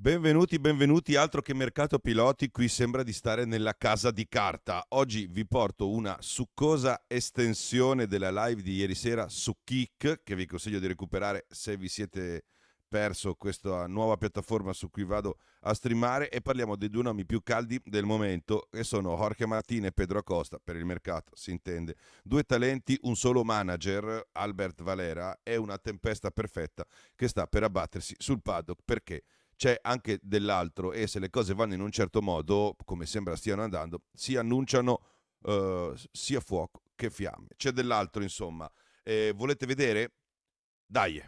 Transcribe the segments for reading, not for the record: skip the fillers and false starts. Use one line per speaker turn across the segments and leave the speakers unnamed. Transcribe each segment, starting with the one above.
Benvenuti, altro che mercato piloti, qui sembra di stare nella casa di carta. Oggi vi porto una succosa estensione della live di ieri sera su Kick, che vi consiglio di recuperare se vi siete perso questa nuova piattaforma su cui vado a streamare, e parliamo dei due nomi più caldi del momento, che sono Jorge Martin e Pedro Acosta, per il mercato si intende. Due talenti, un solo manager, Albert Valera, e una tempesta perfetta che sta per abbattersi sul paddock, perché c'è anche dell'altro, e se le cose vanno in un certo modo, come sembra stiano andando, si annunciano sia fuoco che fiamme. C'è dell'altro, insomma. Volete vedere? Dai.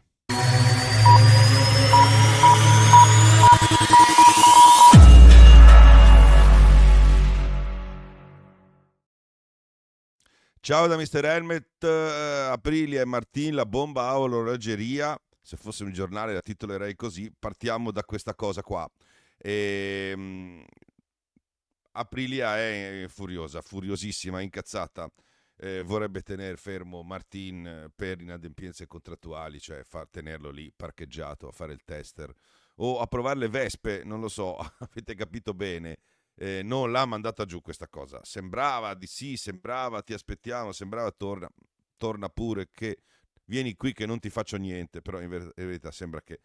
Ciao da Mr. Helmet, Aprilia e Martin, la bomba a orologeria. Se fosse un giornale la titolerei così. Partiamo da questa cosa qua. Ehm, Aprilia è furiosa, furiosissima, incazzata. Vorrebbe tenere fermo Martin per inadempienze contrattuali, cioè tenerlo lì parcheggiato a fare il tester o a provare le vespe, non lo so, avete capito bene. Non l'ha mandata giù questa cosa. Sembrava di sì, sembrava ti aspettiamo, sembrava torna pure, che vieni qui che non ti faccio niente, però in verità sembra che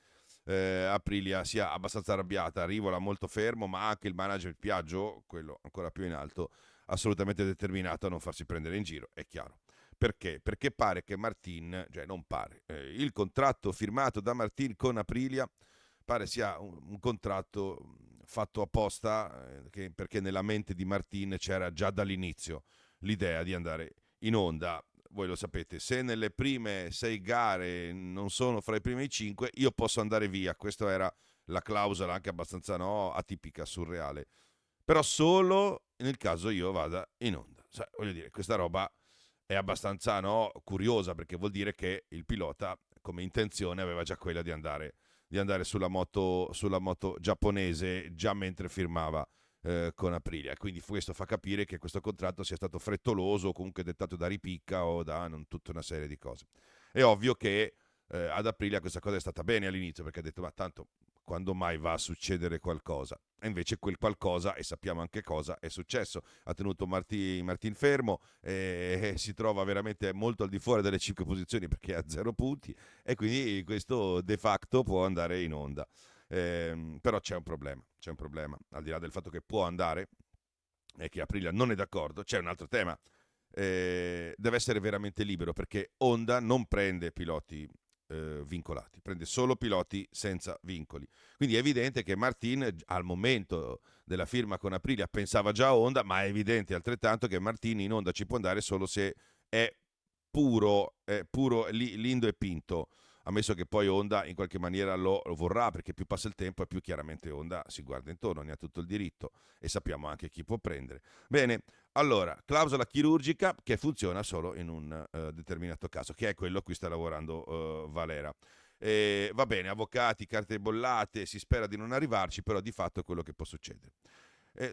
Aprilia sia abbastanza arrabbiata, Rivola molto fermo, ma anche il manager Piaggio, quello ancora più in alto, assolutamente determinato a non farsi prendere in giro, è chiaro. Perché? Perché pare che Martin, cioè non pare, il contratto firmato da Martin con Aprilia pare sia un contratto fatto apposta, perché nella mente di Martin c'era già dall'inizio l'idea di andare in onda. Voi lo sapete, se nelle prime 6 gare non sono fra i primi 5, io posso andare via. Questa era la clausola, anche abbastanza atipica, surreale. Però solo nel caso io vada in onda. Cioè, voglio dire, questa roba è abbastanza curiosa, perché vuol dire che il pilota come intenzione aveva già quella di andare sulla moto giapponese già mentre firmava con Aprilia. Quindi questo fa capire che questo contratto sia stato frettoloso, o comunque dettato da ripicca o da tutta una serie di cose. È ovvio che ad Aprilia questa cosa è stata bene all'inizio, perché ha detto ma tanto quando mai va a succedere qualcosa? E invece quel qualcosa, e sappiamo anche cosa, è successo. Ha tenuto Martin fermo, e si trova veramente molto al di fuori delle 5 posizioni perché ha 0 punti, e quindi questo de facto può andare in onda. Però c'è un problema, al di là del fatto che può andare e che Aprilia non è d'accordo, c'è un altro tema. Deve essere veramente libero, perché Honda non prende piloti vincolati, prende solo piloti senza vincoli. Quindi è evidente che Martin al momento della firma con Aprilia pensava già a Honda, ma è evidente altrettanto che Martin in Honda ci può andare solo se è puro lindo e pinto, ammesso che poi Honda in qualche maniera lo vorrà, perché più passa il tempo e più chiaramente Honda si guarda intorno, ne ha tutto il diritto, e sappiamo anche chi può prendere. Bene, allora, clausola chirurgica che funziona solo in un determinato caso, che è quello a cui sta lavorando Valera. Va bene, avvocati, carte bollate, si spera di non arrivarci, però di fatto è quello che può succedere.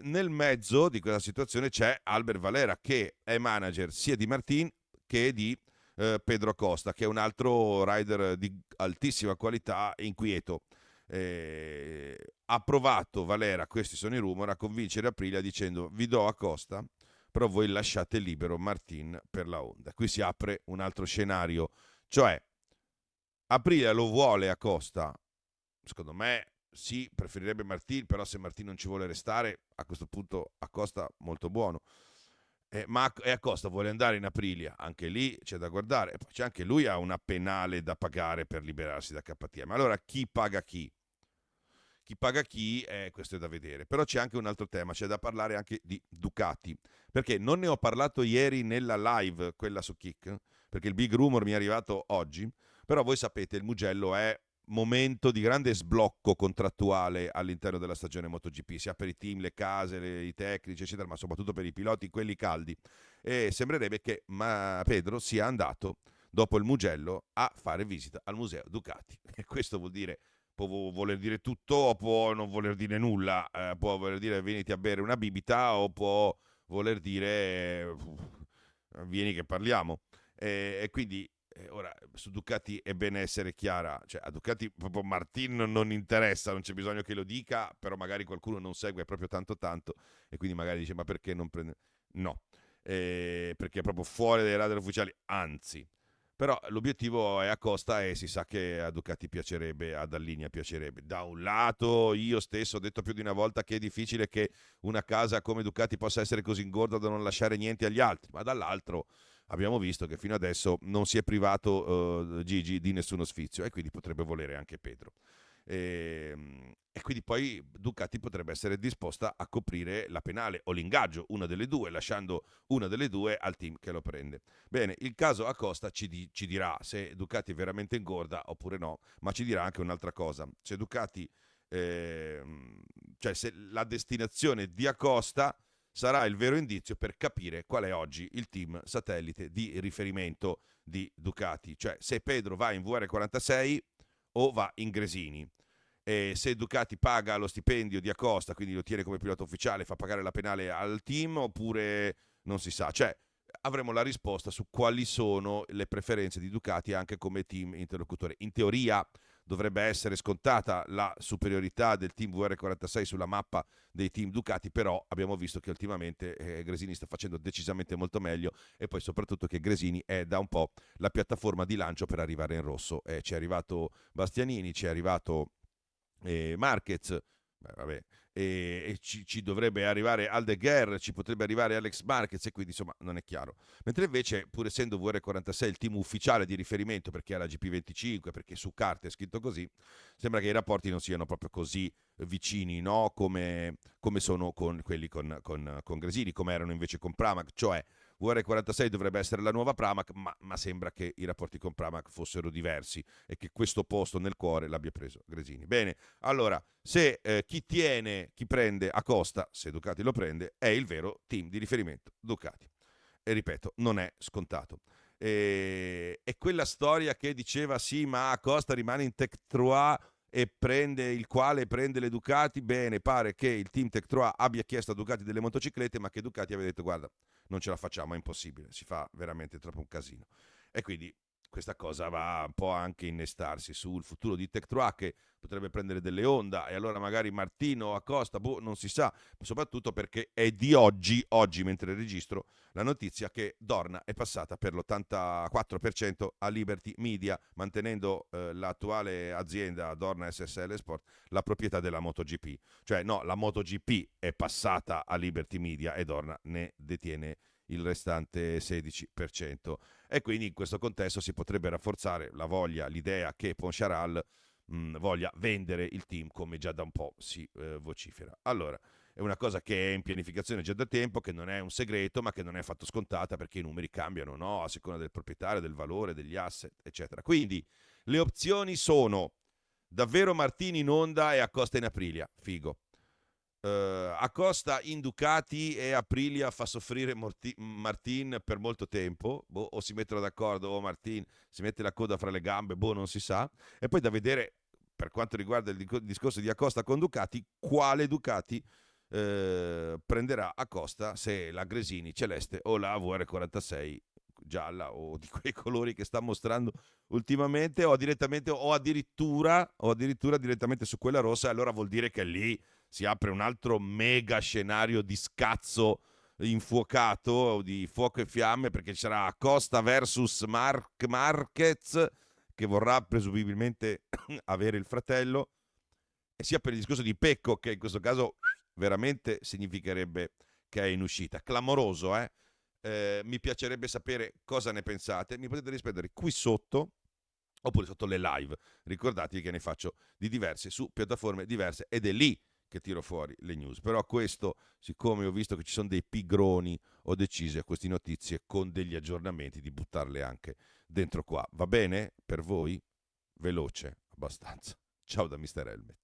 Nel mezzo di questa situazione c'è Albert Valera, che è manager sia di Martin che di Pedro Costa, che è un altro rider di altissima qualità e inquieto. Ha provato Valera, questi sono i rumor, a convincere Aprilia dicendo vi do a Costa, però voi lasciate libero Martin per la Honda. Qui si apre un altro scenario, cioè Aprilia lo vuole a Costa, secondo me sì, preferirebbe Martin, però se Martin non ci vuole restare, a questo punto Acosta molto buono. Ma Acosta vuole andare in Aprilia, anche lì c'è da guardare. E poi c'è anche lui, ha una penale da pagare per liberarsi da KTM. Allora chi paga chi? Chi paga chi, questo è da vedere. Però c'è anche un altro tema, c'è da parlare anche di Ducati, perché non ne ho parlato ieri nella live, quella su Kick, perché il big rumor mi è arrivato oggi, però voi sapete il Mugello è momento di grande sblocco contrattuale all'interno della stagione MotoGP, sia per i team, le case, i tecnici, eccetera, ma soprattutto per i piloti, quelli caldi. E sembrerebbe che Pedro sia andato dopo il Mugello a fare visita al museo Ducati. E questo vuol dire, può voler dire tutto o può non voler dire nulla, può voler dire veniti a bere una bibita o può voler dire vieni che parliamo. E quindi Ora, su Ducati è bene essere chiara, cioè a Ducati proprio Martin non interessa, non c'è bisogno che lo dica, però magari qualcuno non segue proprio tanto tanto e quindi magari dice ma perché non prende... No, perché è proprio fuori dai radar ufficiali, anzi. Però l'obiettivo è Acosta e si sa che a Ducati piacerebbe, ad Alligna piacerebbe. Da un lato io stesso ho detto più di una volta che è difficile che una casa come Ducati possa essere così ingorda da non lasciare niente agli altri, ma dall'altro abbiamo visto che fino adesso non si è privato Gigi di nessuno sfizio e quindi potrebbe volere anche Pedro. E quindi poi Ducati potrebbe essere disposta a coprire la penale o l'ingaggio, una delle due, lasciando una delle due al team che lo prende. Bene, il caso Acosta ci dirà se Ducati è veramente ingorda oppure no, ma ci dirà anche un'altra cosa. Se Ducati, cioè se la destinazione di Acosta sarà il vero indizio per capire qual è oggi il team satellite di riferimento di Ducati, cioè se Pedro va in VR46 o va in Gresini. E se Ducati paga lo stipendio di Acosta, quindi lo tiene come pilota ufficiale, fa pagare la penale al team, oppure non si sa. Cioè, avremo la risposta su quali sono le preferenze di Ducati anche come team interlocutore. In teoria dovrebbe essere scontata la superiorità del team VR46 sulla mappa dei team Ducati, però abbiamo visto che ultimamente Gresini sta facendo decisamente molto meglio e poi soprattutto che Gresini è da un po' la piattaforma di lancio per arrivare in rosso. Ci è arrivato Bastianini, ci è arrivato Marquez, vabbè, e ci dovrebbe arrivare Aldeguer, ci potrebbe arrivare Alex Marquez e quindi insomma non è chiaro. Mentre invece pur essendo VR46 il team ufficiale di riferimento perché è la GP25, perché su carte è scritto così, sembra che i rapporti non siano proprio così vicini, no? Come sono con quelli con Gresini, come erano invece con Pramac, cioè VR46 dovrebbe essere la nuova Pramac, ma sembra che i rapporti con Pramac fossero diversi e che questo posto nel cuore l'abbia preso Gresini. Bene, allora, se chi prende Acosta, se Ducati lo prende, è il vero team di riferimento Ducati. E ripeto, non è scontato. E quella storia che diceva sì, ma Acosta rimane in Tech 3 e prende il quale prende le Ducati, bene, pare che il team Tech 3 abbia chiesto a Ducati delle motociclette, ma che Ducati aveva detto guarda, non ce la facciamo, è impossibile, si fa veramente troppo un casino. E quindi questa cosa va un po' anche innestarsi sul futuro di Tech 3 che potrebbe prendere delle Honda e allora magari Martino Acosta, non si sa, soprattutto perché è di oggi mentre registro, la notizia che Dorna è passata per l'84% a Liberty Media, mantenendo l'attuale azienda Dorna SSL Sport la proprietà della MotoGP. Cioè no, la MotoGP è passata a Liberty Media e Dorna ne detiene il restante 16%. E quindi in questo contesto si potrebbe rafforzare la voglia, l'idea che Poncharal voglia vendere il team come già da un po' si vocifera. Allora, è una cosa che è in pianificazione già da tempo, che non è un segreto, ma che non è affatto scontata perché i numeri cambiano, no? A seconda del proprietario, del valore, degli asset, eccetera. Quindi le opzioni sono davvero Martini in Honda e Acosta in Aprilia. Figo. Acosta in Ducati e Aprilia fa soffrire Martin per molto tempo, o si mettono d'accordo o Martin si mette la coda fra le gambe, non si sa. E poi da vedere per quanto riguarda il discorso di Acosta con Ducati, quale Ducati prenderà Acosta, se la Gresini celeste o la VR46 gialla o di quei colori che sta mostrando ultimamente o addirittura direttamente su quella rossa. Allora vuol dire che lì si apre un altro mega scenario di scazzo infuocato, di fuoco e fiamme, perché ci sarà Acosta versus Marquez, che vorrà presumibilmente avere il fratello, e sia per il discorso di Pecco, che in questo caso veramente significherebbe che è in uscita. Clamoroso, eh? Mi piacerebbe sapere cosa ne pensate. Mi potete rispondere qui sotto oppure sotto le live. Ricordatevi che ne faccio di diverse su piattaforme diverse ed è lì che tiro fuori le news. Però questo, siccome ho visto che ci sono dei pigroni, ho deciso a queste notizie con degli aggiornamenti di buttarle anche dentro qua. Va bene per voi? Veloce, abbastanza. Ciao da Mr. Helmet.